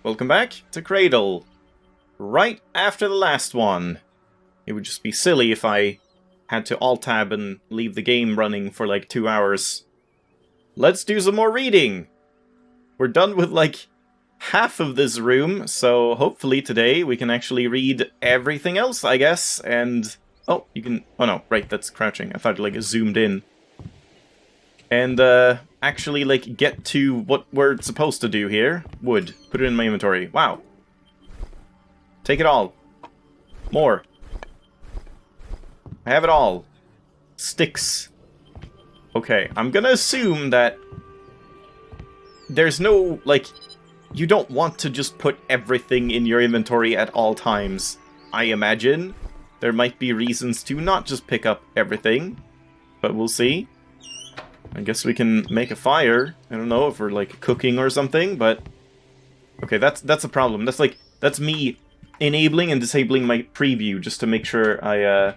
welcome back to Cradle. Right after the last one. It would just be silly if I had to alt-tab and leave the game running for like 2 hours. Let's do some more reading! We're done with like half of this room, so hopefully today we can actually read everything else, I guess, and... Oh, you can... Oh no, right, that's crouching. I thought like it zoomed in. And actually like get to what we're supposed to do here. Wood. Put it in my inventory. Wow. Take it all. More. I have it all. Sticks. Okay, I'm gonna assume that there's no, like, you don't want to just put everything in your inventory at all times. I imagine there might be reasons to not just pick up everything, but we'll see. I guess we can make a fire. I don't know if we're, like, cooking or something, but... Okay, that's a problem. That's me enabling and disabling my preview just to make sure I,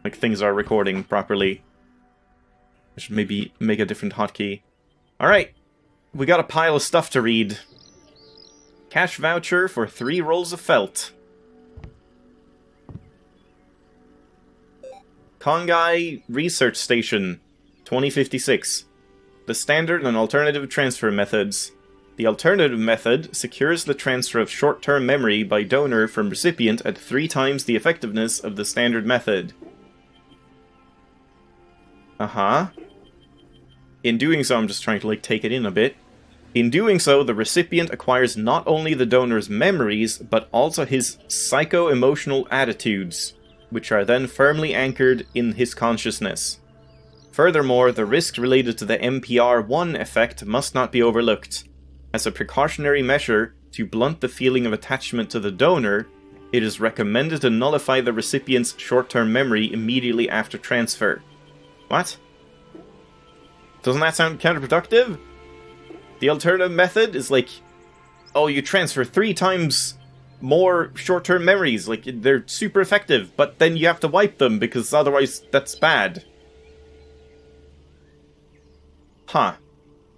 like, things are recording properly. I should maybe make a different hotkey. Alright, we got a pile of stuff to read. Cash voucher for 3 rolls of felt. Kongai Research Station, 2056. The standard and alternative transfer methods. The alternative method secures the transfer of short-term memory by donor from recipient at 3 times the effectiveness of the standard method. Uh-huh. In doing so, I'm just trying to, like, take it in a bit. In doing so, the recipient acquires not only the donor's memories, but also his psycho-emotional attitudes, which are then firmly anchored in his consciousness. Furthermore, the risk related to the MPR-1 effect must not be overlooked. As a precautionary measure to blunt the feeling of attachment to the donor, it is recommended to nullify the recipient's short-term memory immediately after transfer. What? Doesn't that sound counterproductive? The alternative method is like, oh, you transfer 3 times more short-term memories, like, they're super effective, but then you have to wipe them, because otherwise that's bad. Huh.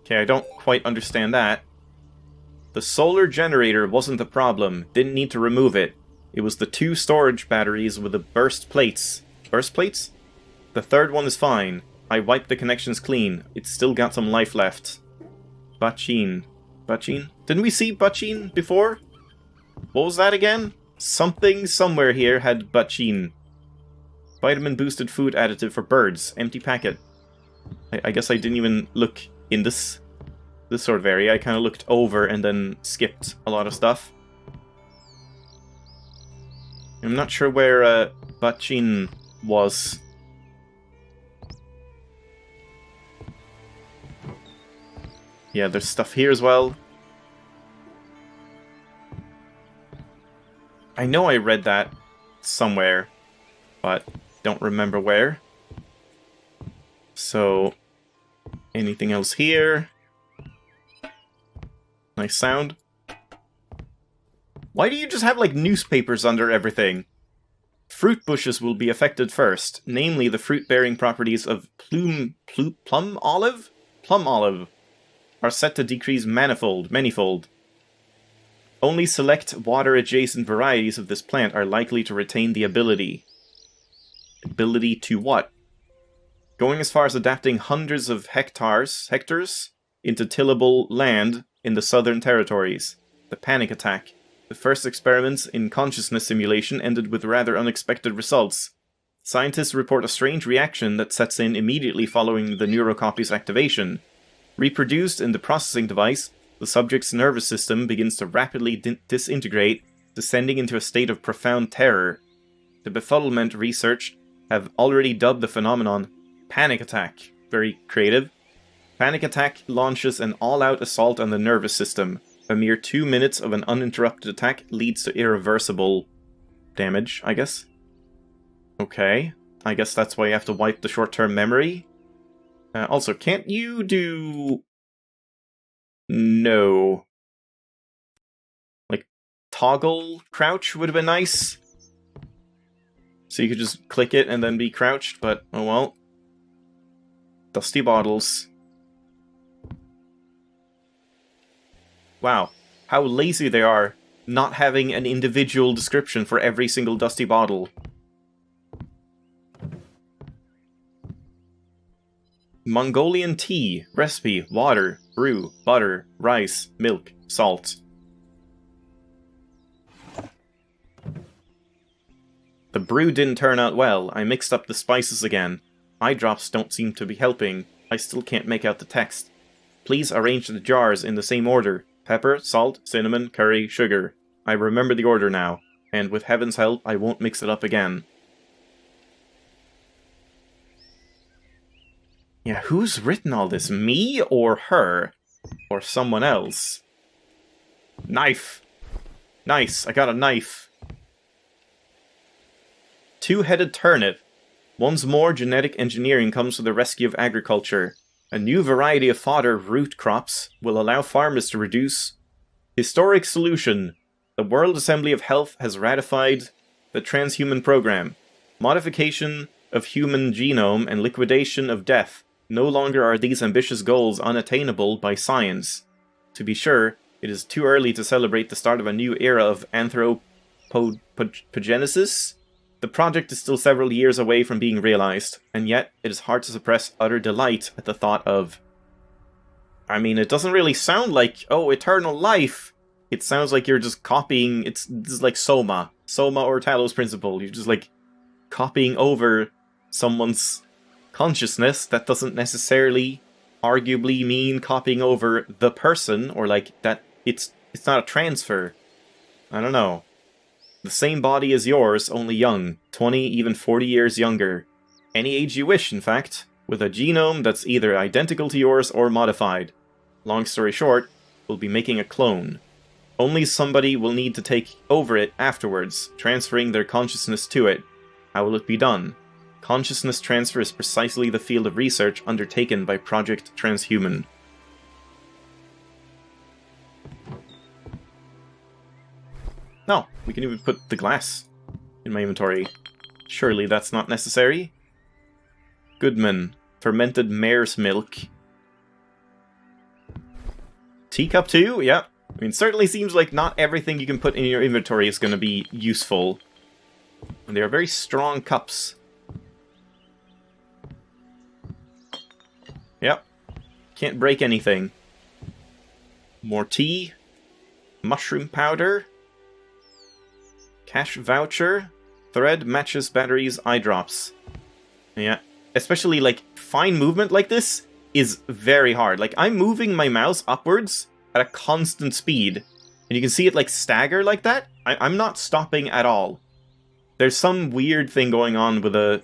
Okay, I don't quite understand that. The solar generator wasn't the problem, didn't need to remove it. It was the 2 storage batteries with the burst plates. Burst plates? The 3rd one is fine. I wiped the connections clean. It's still got some life left. Bachin. Bachin? Didn't we see Bachin before? What was that again? Something somewhere here had Bachin. Vitamin boosted food additive for birds. Empty packet. I guess I didn't even look in this sort of area. I kind of looked over and then skipped a lot of stuff. I'm not sure where Bachin was. Yeah, there's stuff here as well. I know I read that somewhere, but don't remember where. So, anything else here? Nice sound. Why do you just have, like, newspapers under everything? Fruit bushes will be affected first, namely the fruit-bearing properties of plum olive? Plum olive are set to decrease manifold. Only select water-adjacent varieties of this plant are likely to retain the ability. Ability to what? Going as far as adapting hundreds of hectares into tillable land in the Southern Territories. The panic attack. The first experiments in consciousness simulation ended with rather unexpected results. Scientists report a strange reaction that sets in immediately following the neurocopy's activation. Reproduced in the processing device, the subject's nervous system begins to rapidly disintegrate, descending into a state of profound terror. The befuddlement research have already dubbed the phenomenon panic attack. Very creative. Panic attack launches an all-out assault on the nervous system. A mere 2 minutes of an uninterrupted attack leads to irreversible damage, I guess. Okay. I guess that's why you have to wipe the short-term memory. Also, can't you do... No. Like, toggle crouch would have been nice. So you could just click it and then be crouched, but oh well. Dusty bottles. Wow. how lazy they are, not having an individual description for every single dusty bottle. Mongolian tea. Recipe. Water. Brew. Butter. Rice. Milk. Salt. The brew didn't turn out well. I mixed up the spices again. Eye drops don't seem to be helping. I still can't make out the text. Please arrange the jars in the same order. Pepper, salt, cinnamon, curry, sugar. I remember the order now, and with heaven's help, I won't mix it up again. Yeah, who's written all this? Me or her? Or someone else? Knife! Nice, I got a knife. Two-headed turnip. Once more, genetic engineering comes to the rescue of agriculture. A new variety of fodder root crops will allow farmers to reduce. Historic solution. The World Assembly of Health has ratified the transhuman program. Modification of human genome and liquidation of death. No longer are these ambitious goals unattainable by science. To be sure, it is too early to celebrate the start of a new era of anthropogenesis. The project is still several years away from being realized, and yet it is hard to suppress utter delight at the thought of... I mean, it doesn't really sound like, oh, eternal life! It sounds like you're just copying, this is like Soma or Talos Principle. You're just like copying over someone's consciousness. That doesn't necessarily, arguably mean copying over the person, or like that it's not a transfer. I don't know. The same body as yours, only young. 20, even 40 years younger. Any age you wish, in fact. With a genome that's either identical to yours or modified. Long story short, we'll be making a clone. Only somebody will need to take over it afterwards, transferring their consciousness to it. How will it be done? Consciousness transfer is precisely the field of research undertaken by Project Transhuman. No, we can even put the glass in my inventory. Surely that's not necessary. Goodman. Fermented mare's milk. Teacup too? Yeah. I mean, certainly seems like not everything you can put in your inventory is going to be useful. And they are very strong cups. Yep. Can't break anything. More tea. Mushroom powder. Cash voucher, thread, matches, batteries, eye drops. Yeah, especially like fine movement like this is very hard. Like I'm moving my mouse upwards at a constant speed, and you can see it like stagger like that. I'm not stopping at all. There's some weird thing going on with the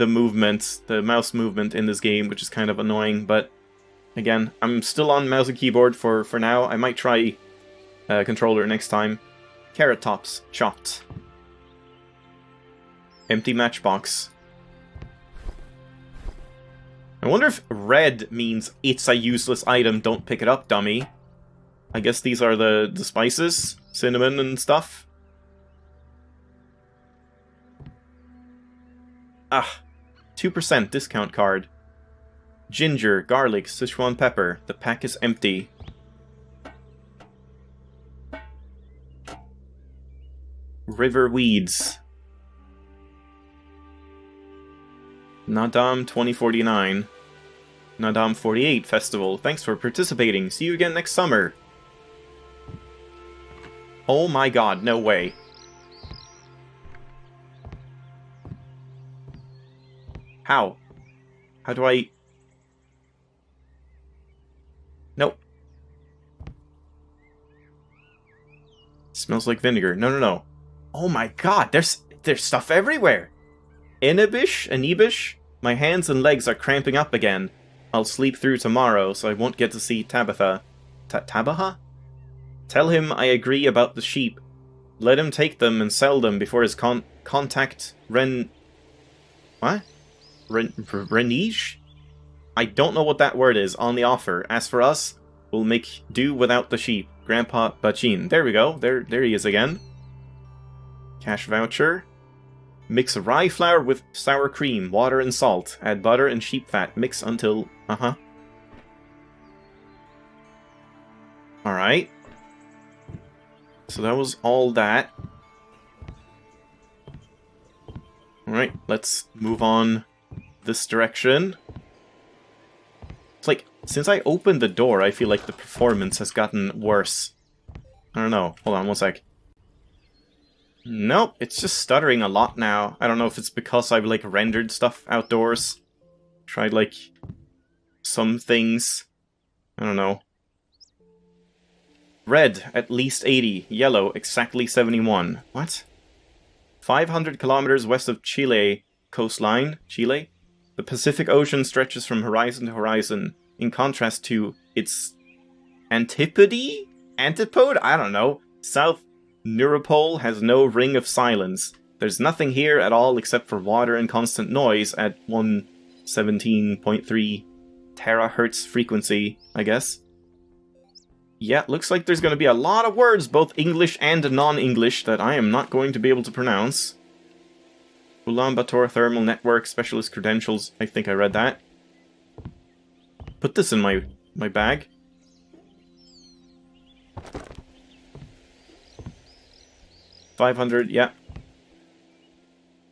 movement, the mouse movement in this game, which is kind of annoying. But again, I'm still on mouse and keyboard for now. I might try controller next time. Carrot tops, chopped. Empty matchbox. I wonder if red means it's a useless item, don't pick it up, dummy. I guess these are the spices, cinnamon and stuff. Ah, 2% discount card. Ginger, garlic, Sichuan pepper. The pack is empty. River weeds. Nadam 2049. Nadam 48 Festival. Thanks for participating. See you again next summer. Oh my god, no way. How? How do I... Nope. Smells like vinegar. No. Oh my god, there's stuff everywhere! Anibish? My hands and legs are cramping up again. I'll sleep through tomorrow, so I won't get to see Tabitha. Tabaha? Tell him I agree about the sheep. Let him take them and sell them before his contact What? Renish? I don't know what that word is on the offer. As for us, we'll make do without the sheep. Grandpa Bachin. There we go. There he is again. Cash voucher. Mix rye flour with sour cream, water and salt. Add butter and sheep fat. Mix until... Alright. So that was all that. Alright, let's move on this direction. It's like, since I opened the door, I feel like the performance has gotten worse. I don't know. Hold on one sec. Nope, it's just stuttering a lot now. I don't know if it's because I've, like, rendered stuff outdoors. Tried, like, some things. I don't know. Red, at least 80. Yellow, exactly 71. What? 500 kilometers west of Chile coastline. Chile? The Pacific Ocean stretches from horizon to horizon, in contrast to its antipode? Antipode? I don't know. South Neuropole has no ring of silence. There's nothing here at all except for water and constant noise at 117.3 terahertz frequency, I guess. Yeah, looks like there's going to be a lot of words, both English and non-English, that I am not going to be able to pronounce. Ulaanbaatar Thermal Network Specialist Credentials. I think I read that. Put this in my bag. $500, yeah.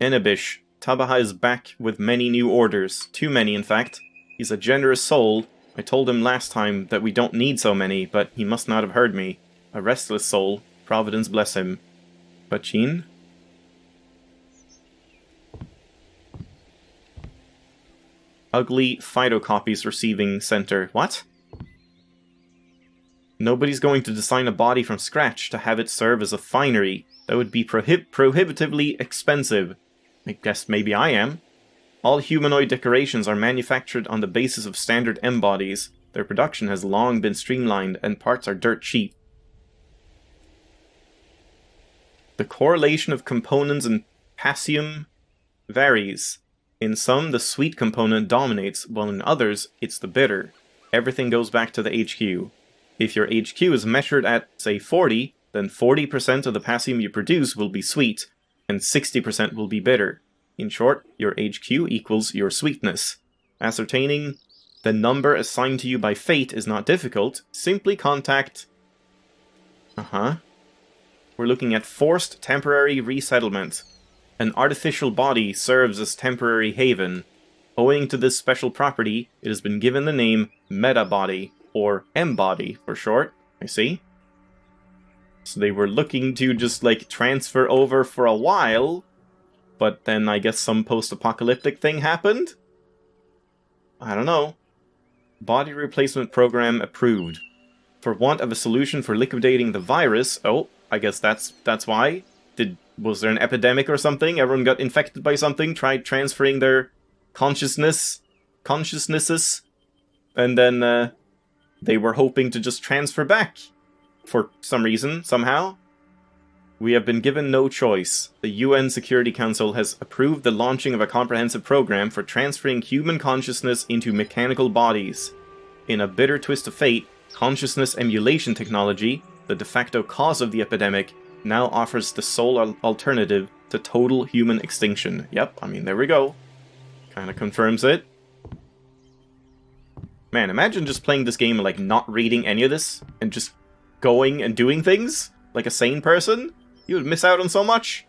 Enebish. Tabaha is back with many new orders. Too many, in fact. He's a generous soul. I told him last time that we don't need so many, but he must not have heard me. A restless soul. Providence bless him. Bachin? Ugly phytocopies receiving center. What? Nobody's going to design a body from scratch to have it serve as a finery. That would be prohibitively expensive. I guess maybe I am. All humanoid decorations are manufactured on the basis of standard M-bodies. Their production has long been streamlined, and parts are dirt cheap. The correlation of components in Pasium varies. In some, the sweet component dominates, while in others, it's the bitter. Everything goes back to the HQ. If your HQ is measured at, say, 40, then 40% of the Pasium you produce will be sweet, and 60% will be bitter. In short, your HQ equals your sweetness. Ascertaining the number assigned to you by fate is not difficult. Simply contact... We're looking at forced temporary resettlement. An artificial body serves as temporary haven. Owing to this special property, it has been given the name Meta-body, or M-body for short. I see. So they were looking to just, like, transfer over for a while, but then I guess some post-apocalyptic thing happened? I don't know. Body replacement program approved. For want of a solution for liquidating the virus... Oh, I guess that's why? Was there an epidemic or something? Everyone got infected by something, tried transferring their consciousnesses, and then they were hoping to just transfer back. For some reason, somehow. We have been given no choice. The UN Security Council has approved the launching of a comprehensive program for transferring human consciousness into mechanical bodies. In a bitter twist of fate, consciousness emulation technology, the de facto cause of the epidemic, now offers the sole alternative to total human extinction. Yep, I mean, there we go. Kinda confirms it. Man, imagine just playing this game and, like, not reading any of this, and just going and doing things like a sane person. You would miss out on so much.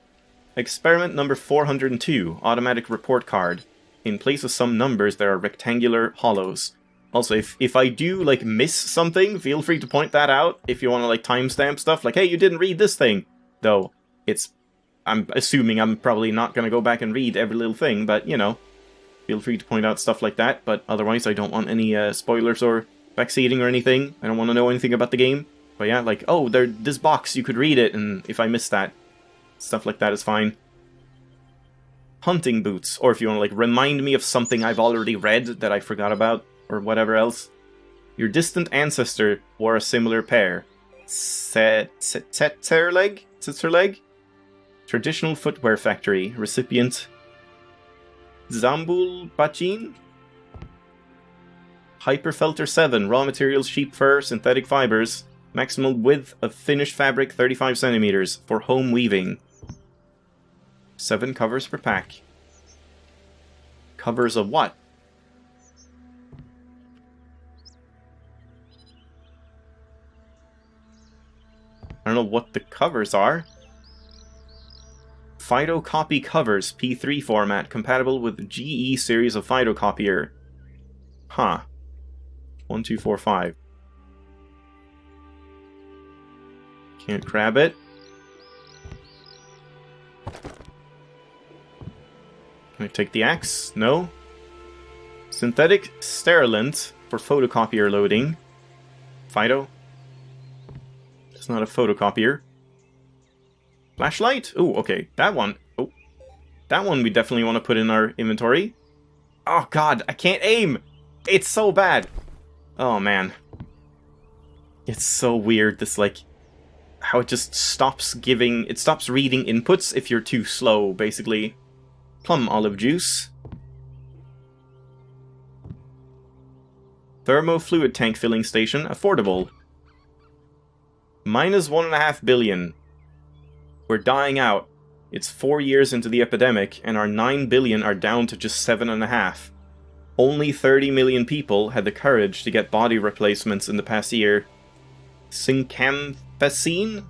Experiment number 402, automatic report card. In place of some numbers, there are rectangular hollows. Also, if I do, like, miss something, feel free to point that out if you want to, like, timestamp stuff. Like, hey, you didn't read this thing. Though, I'm assuming I'm probably not going to go back and read every little thing, but, you know, feel free to point out stuff like that. But otherwise, I don't want any spoilers or backseating or anything. I don't want to know anything about the game. But yeah, like, oh, this box, you could read it, and if I miss that, stuff like that is fine. Hunting boots, or if you want to, like, remind me of something I've already read that I forgot about, or whatever else. Your distant ancestor wore a similar pair. Tsetserleg? Traditional footwear factory. Recipient Zambul Bachin? Hyperfelter 7. Raw materials, sheep fur, synthetic fibers. Maximal width of finished fabric 35 centimeters for home weaving. 7 covers per pack. Covers of what? don't know what the covers are. Phytocopy covers, P3 format, compatible with GE series of phytocopier. Huh. 1, 2, 4, 5. Can't grab it. Can I take the axe? No. Synthetic sterilant for photocopier loading. Phyto? It's not a photocopier. Flashlight? Oh, okay. That one. Oh. That one we definitely want to put in our inventory. Oh god, I can't aim! It's so bad! Oh man. It's so weird, this like... how it just stops giving... it stops reading inputs if you're too slow, basically. Plum olive juice. Thermofluid tank filling station, affordable. Minus 1.5 billion. We're dying out. It's 4 years into the epidemic, and our 9 billion are down to just 7.5. Only 30 million people had the courage to get body replacements in the past year. Syncamphacine?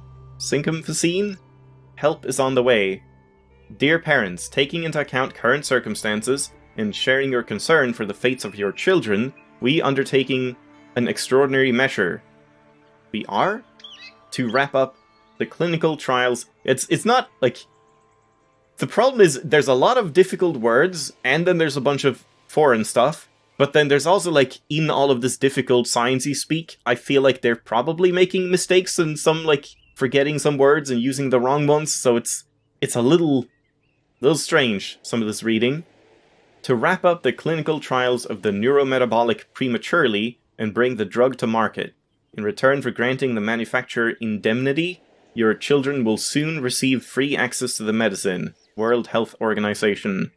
Help is on the way. Dear parents, taking into account current circumstances and sharing your concern for the fates of your children, we undertaking an extraordinary measure. We are? To wrap up the clinical trials. It's not, like... the problem is, there's a lot of difficult words, and then there's a bunch of foreign stuff, but then there's also, like, in all of this difficult sciencey speak, I feel like they're probably making mistakes and some, like, forgetting some words and using the wrong ones, so it's a little strange, some of this reading. To wrap up the clinical trials of the neurometabolic prematurely and bring the drug to market. In return for granting the manufacturer indemnity, your children will soon receive free access to the medicine. World Health Organization.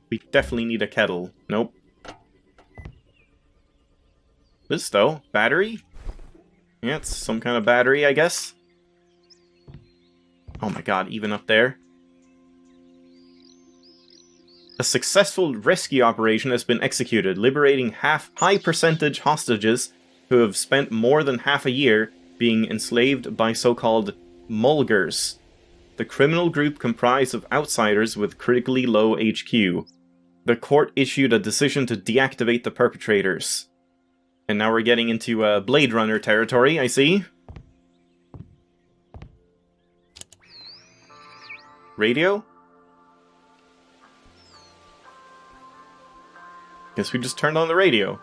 We definitely need a kettle. Nope. This, though. Battery? Yeah, it's some kind of battery, I guess. Oh my god, even up there. A successful rescue operation has been executed, liberating high percentage hostages who have spent more than half a year being enslaved by so-called mulgars. The criminal group comprised of outsiders with critically low HQ. The court issued a decision to deactivate the perpetrators. And now we're getting into Blade Runner territory, I see. Radio? Guess we just turned on the radio.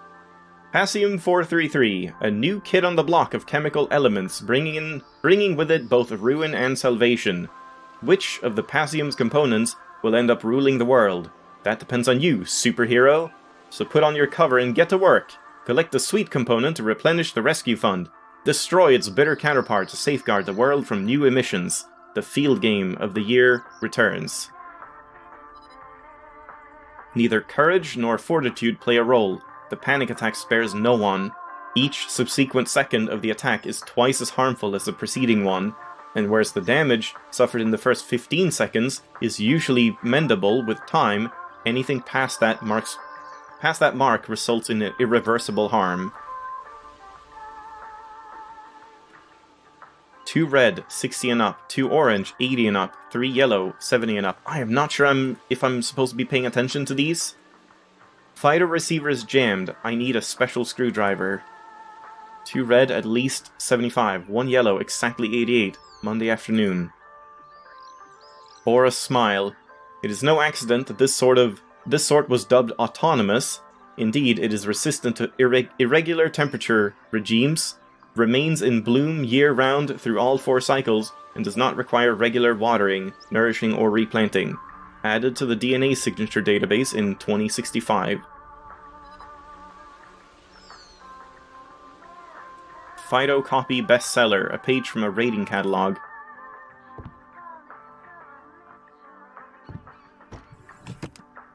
Passium 433, a new kid on the block of chemical elements, bringing with it both ruin and salvation. Which of the Passium's components will end up ruling the world? That depends on you, superhero. So put on your cover and get to work. Collect the sweet component to replenish the rescue fund. Destroy its bitter counterpart to safeguard the world from new emissions. The field game of the year returns. Neither courage nor fortitude play a role. The panic attack spares no one. Each subsequent second of the attack is twice as harmful as the preceding one, and whereas the damage suffered in the first 15 seconds is usually mendable with time, anything past that mark results in irreversible harm. 2 red, 60 and up, 2 orange, 80 and up, 3 yellow, 70 and up. I am not sure if I'm supposed to be paying attention to these. Phyto receiver is jammed. I need a special screwdriver. 2 red, at least 75. 1 yellow, exactly 88. Monday afternoon. Or a smile. It is no accident that this sort was dubbed autonomous. Indeed, it is resistant to irregular temperature regimes, remains in bloom year-round through all 4 cycles, and does not require regular watering, nourishing, or replanting. Added to the DNA signature database in 2065. Phytocopy bestseller, a page from a rating catalog.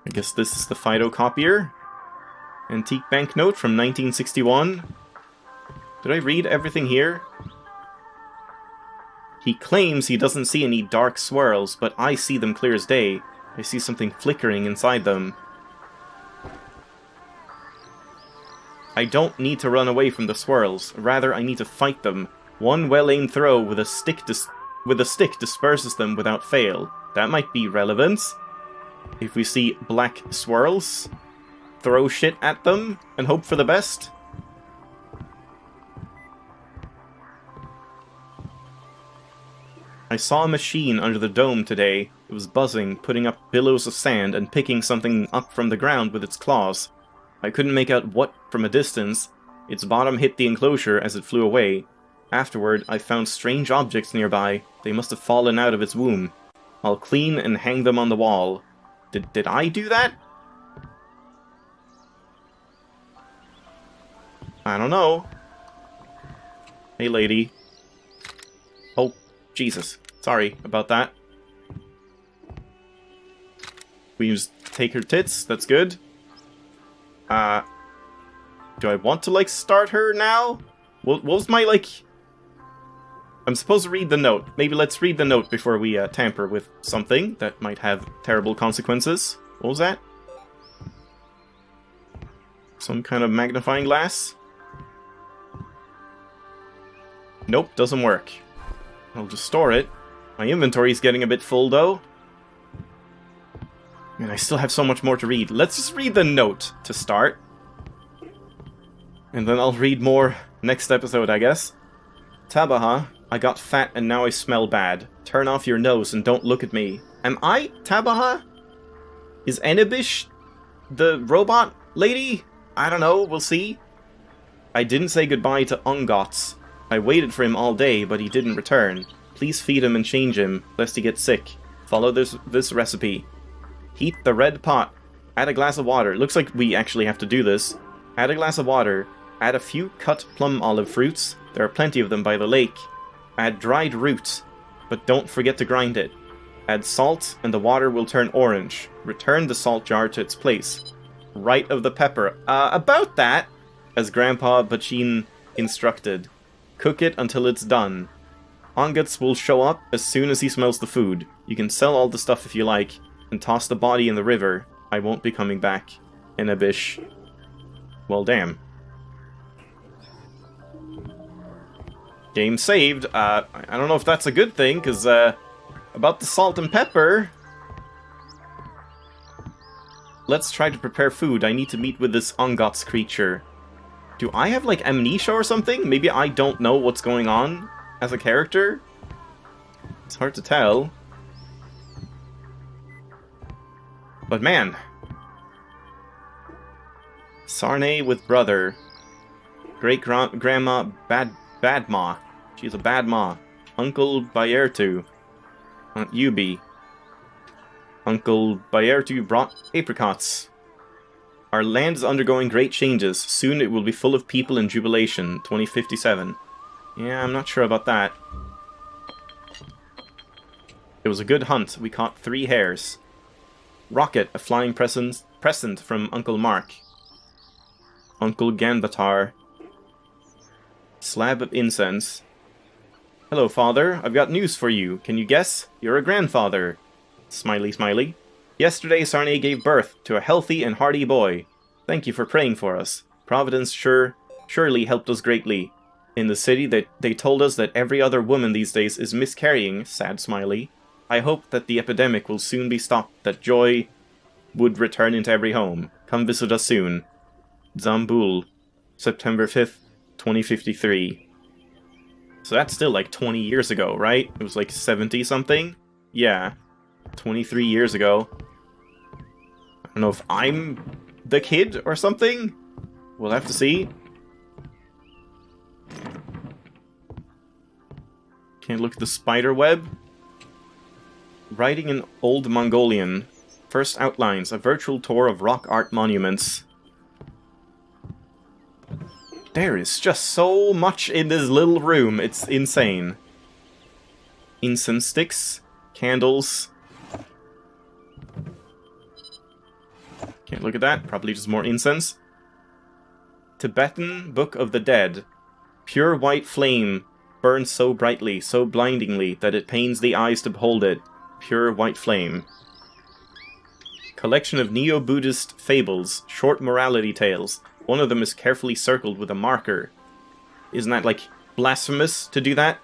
I guess this is the phytocopier. Antique banknote from 1961. Did I read everything here? He claims he doesn't see any dark swirls, but I see them clear as day. I see something flickering inside them. I don't need to run away from the swirls. Rather, I need to fight them. One well-aimed throw with a stick disperses them without fail. That might be relevant. If we see black swirls, throw shit at them and hope for the best. I saw a machine under the dome today. It was buzzing, putting up billows of sand and picking something up from the ground with its claws. I couldn't make out what from a distance. Its bottom hit the enclosure as it flew away. Afterward, I found strange objects nearby. They must have fallen out of its womb. I'll clean and hang them on the wall. Did I do that? I don't know. Hey, lady. Oh, Jesus. Sorry about that. We just take her tits. That's good. Do I want to, like, start her now? What was my, like... I'm supposed to read the note. Maybe let's read the note before we tamper with something that might have terrible consequences. What was that? Some kind of magnifying glass? Nope, doesn't work. I'll just store it. My inventory's getting a bit full, though. And I still have so much more to read. Let's just read the note to start. And then I'll read more next episode, I guess. Tabaha, I got fat and now I smell bad. Turn off your nose and don't look at me. Am I Tabaha? Is Enebish the robot lady? I don't know, we'll see. I didn't say goodbye to Ungots. I waited for him all day, but he didn't return. Please feed him and change him, lest he gets sick. Follow this recipe. Heat the red pot. Add a glass of water. Looks like we actually have to do this. Add a glass of water. Add a few cut plum olive fruits. There are plenty of them by the lake. Add dried roots, but don't forget to grind it. Add salt, and the water will turn orange. Return the salt jar to its place. Right of the pepper. About that, as Grandpa Bachin instructed. Cook it until it's done. Onguts will show up as soon as he smells the food. You can sell all the stuff if you like, and toss the body in the river. I won't be coming back. Enebish. Well, damn. Game saved. I don't know if that's a good thing, because, about the salt and pepper... Let's try to prepare food. I need to meet with this Ungots creature. Do I have, like, amnesia or something? Maybe I don't know what's going on as a character? It's hard to tell. But man... Sarnay with brother. Great-grandma Bad Ma. She's a bad ma. Uncle Bayertu. Aunt Yubi. Uncle Bayertu brought apricots. Our land is undergoing great changes. Soon it will be full of people in jubilation. 2057. Yeah, I'm not sure about that. It was a good hunt. We caught 3 hares. Rocket, a flying present from Uncle Mark. Uncle Ganbatar. Slab of incense. Hello, father. I've got news for you. Can you guess? You're a grandfather. Smiley, smiley. Yesterday, Sarnay gave birth to a healthy and hearty boy. Thank you for praying for us. Providence surely helped us greatly. In the city, they told us that every other woman these days is miscarrying. Sad smiley. I hope that the epidemic will soon be stopped, that joy would return into every home. Come visit us soon. Zambul, September 5th, 2053. So that's still like 20 years ago, right? It was like 70-something? Yeah. 23 years ago. I don't know if I'm the kid or something? We'll have to see. Can't look at the spider web. Writing in Old Mongolian. First outlines, a virtual tour of rock art monuments. There is just so much in this little room, it's insane. Incense sticks, candles. Can't look at that, probably just more incense. Tibetan Book of the Dead. Pure white flame burns so brightly, so blindingly, that it pains the eyes to behold it. Pure white flame. Collection of Neo-Buddhist fables, short morality tales. One of them is carefully circled with a marker. Isn't that, like, blasphemous to do that?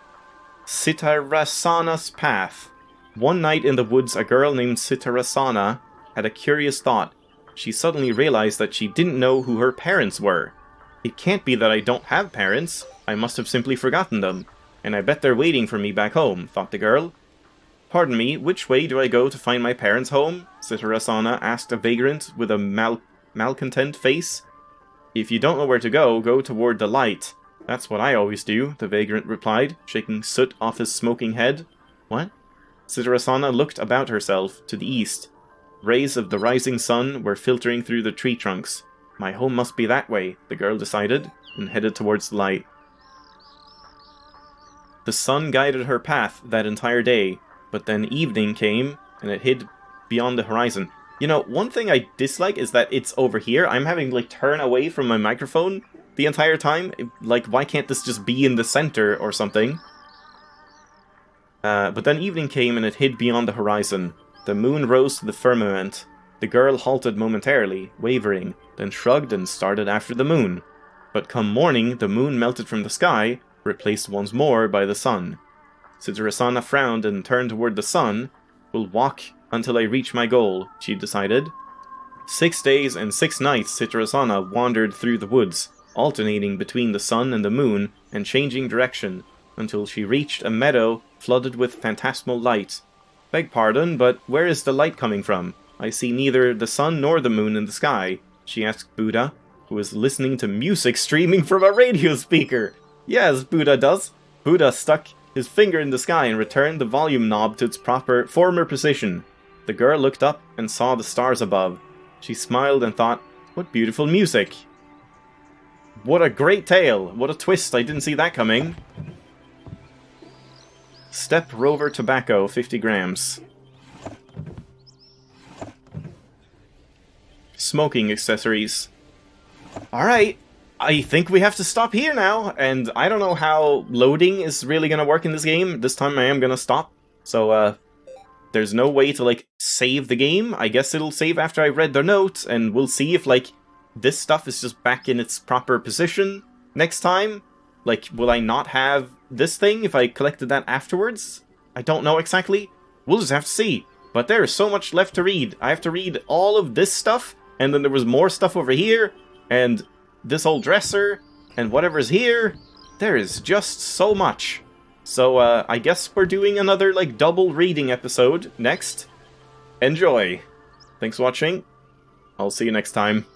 Sitarasana's Path. One night in the woods, a girl named Sitarasana had a curious thought. She suddenly realized that she didn't know who her parents were. It can't be that I don't have parents. I must have simply forgotten them. And I bet they're waiting for me back home, thought the girl. Pardon me, which way do I go to find my parents' home? Sitarasana asked a vagrant with a malcontent face. If you don't know where to go, go toward the light. That's what I always do, the vagrant replied, shaking soot off his smoking head. What? Sitarasana looked about herself, to the east. Rays of the rising sun were filtering through the tree trunks. My home must be that way, the girl decided, and headed towards the light. The sun guided her path that entire day, but then evening came, and it hid beyond the horizon. You know, one thing I dislike is that it's over here. I'm having to, like, turn away from my microphone the entire time. Like, why can't this just be in the center or something? But then evening came and it hid beyond the horizon. The moon rose to the firmament. The girl halted momentarily, wavering, then shrugged and started after the moon. But come morning, the moon melted from the sky, replaced once more by the sun. Sitarasana frowned and turned toward the sun. Will walk until I reach my goal, she decided. 6 days and 6 nights Sitarasana wandered through the woods, alternating between the sun and the moon and changing direction, until she reached a meadow flooded with phantasmal light. Beg pardon, but where is the light coming from? I see neither the sun nor the moon in the sky, she asked Buddha, who was listening to music streaming from a radio speaker. Yes, Buddha does. Buddha stuck his finger in the sky and returned the volume knob to its former position. The girl looked up and saw the stars above. She smiled and thought, what beautiful music. What a great tale. What a twist. I didn't see that coming. Step Rover Tobacco, 50 grams. Smoking accessories. Alright, I think we have to stop here now, and I don't know how loading is really gonna work in this game. This time I am gonna stop, so there's no way to, like, save the game. I guess it'll save after I read their notes, and we'll see if, like, this stuff is just back in its proper position next time. Like, will I not have this thing if I collected that afterwards? I don't know exactly. We'll just have to see. But there is so much left to read. I have to read all of this stuff, and then there was more stuff over here, and this old dresser, and whatever's here. There is just so much. So, I guess we're doing another, like, double reading episode next. Enjoy. Thanks for watching. I'll see you next time.